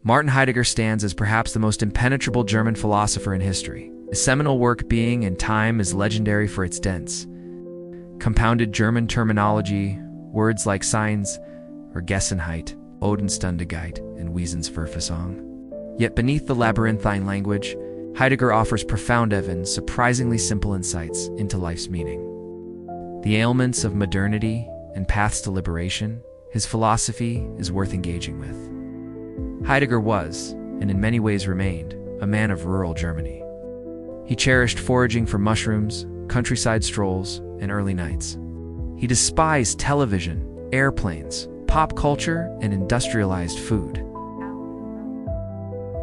Martin Heidegger stands as perhaps the most impenetrable German philosopher in history. His seminal work, Being and Time, is legendary for its dense, compounded German terminology, words like Seins or Gessenheit, Odenstundigkeit, and Wesensverfassung. Yet beneath the labyrinthine language, Heidegger offers profound and surprisingly simple insights into life's meaning. The ailments of modernity and paths to liberation, his philosophy is worth engaging with. Heidegger was, and in many ways remained, a man of rural Germany. He cherished foraging for mushrooms, countryside strolls, and early nights. He despised television, airplanes, pop culture, and industrialized food.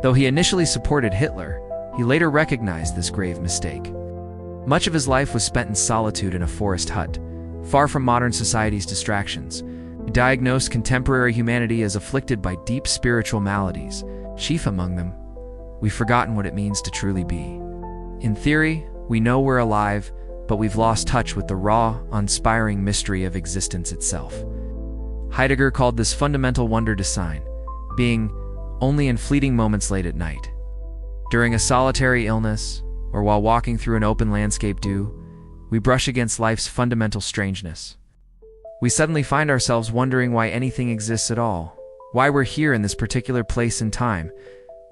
Though he initially supported Hitler, he later recognized this grave mistake. Much of his life was spent in solitude in a forest hut, far from modern society's distractions. He diagnosed contemporary humanity as afflicted by deep spiritual maladies. Chief among them, we've forgotten what it means to truly be. In theory, we know we're alive, but we've lost touch with the raw, uninspiring mystery of existence itself. Heidegger called this fundamental wonder to sign, being only in fleeting moments late at night. During a solitary illness, or while walking through an open landscape we brush against life's fundamental strangeness. We suddenly find ourselves wondering why anything exists at all, why we're here in this particular place and time,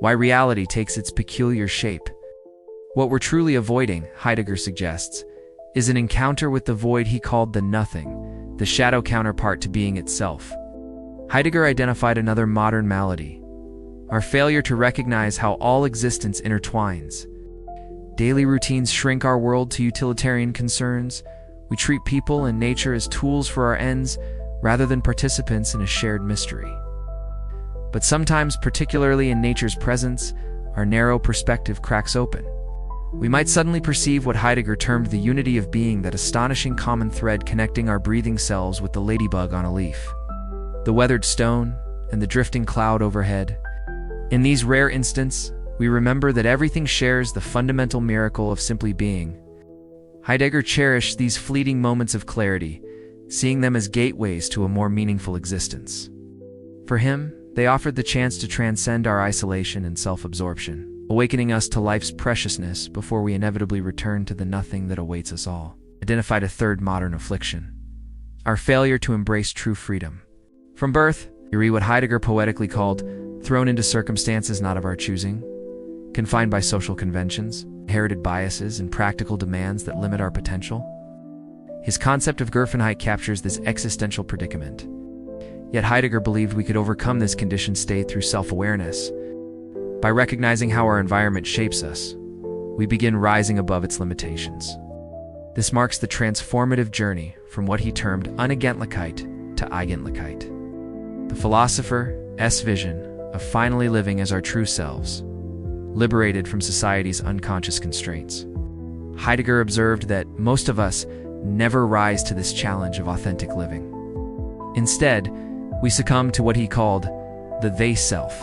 why reality takes its peculiar shape. What we're truly avoiding, Heidegger suggests, is an encounter with the void he called the nothing, the shadow counterpart to being itself. Heidegger identified another modern malady, our failure to recognize how all existence intertwines. Daily routines shrink our world to utilitarian concerns. We treat people and nature as tools for our ends rather than participants in a shared mystery. But sometimes, particularly in nature's presence, our narrow perspective cracks open. We might suddenly perceive what Heidegger termed the unity of being, that astonishing common thread connecting our breathing cells with the ladybug on a leaf, the weathered stone, and the drifting cloud overhead. In these rare instants, we remember that everything shares the fundamental miracle of simply being. Heidegger cherished these fleeting moments of clarity, seeing them as gateways to a more meaningful existence. For him, they offered the chance to transcend our isolation and self-absorption, awakening us to life's preciousness before we inevitably return to the nothing that awaits us all. Identified a third modern affliction, our failure to embrace true freedom. From birth, we read what Heidegger poetically called thrown into circumstances not of our choosing, confined by social conventions, inherited biases, and practical demands that limit our potential. His concept of Gerfenheit captures this existential predicament. Yet Heidegger believed we could overcome this conditioned state through self-awareness. By recognizing how our environment shapes us, we begin rising above its limitations. This marks the transformative journey from what he termed Unagentlichkeit to Eigentlichkeit. The philosopher's vision of finally living as our true selves, liberated from society's unconscious constraints. Heidegger observed that most of us never rise to this challenge of authentic living. Instead, we succumb to what he called the they-self,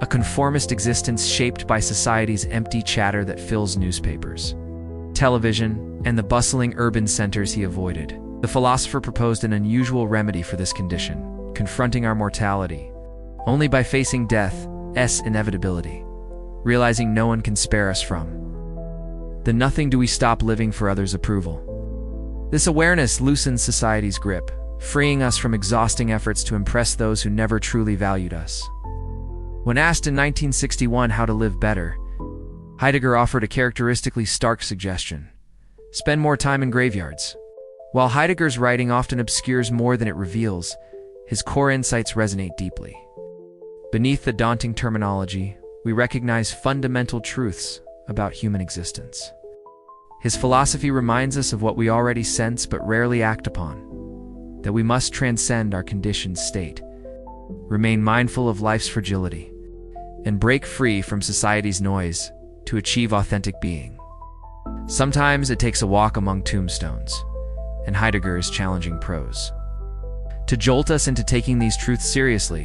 a conformist existence shaped by society's empty chatter that fills newspapers, television, and the bustling urban centers he avoided. The philosopher proposed an unusual remedy for this condition, confronting our mortality only by facing death's inevitability, realizing no one can spare us from the nothing do we stop living for others' approval. This awareness loosens society's grip, freeing us from exhausting efforts to impress those who never truly valued us. When asked in 1961 how to live better, Heidegger offered a characteristically stark suggestion: spend more time in graveyards. While Heidegger's writing often obscures more than it reveals, his core insights resonate deeply. Beneath the daunting terminology, we recognize fundamental truths about human existence. His philosophy reminds us of what we already sense but rarely act upon, that we must transcend our conditioned state, remain mindful of life's fragility, and break free from society's noise to achieve authentic being. Sometimes it takes a walk among tombstones, and Heidegger's challenging prose, to jolt us into taking these truths seriously.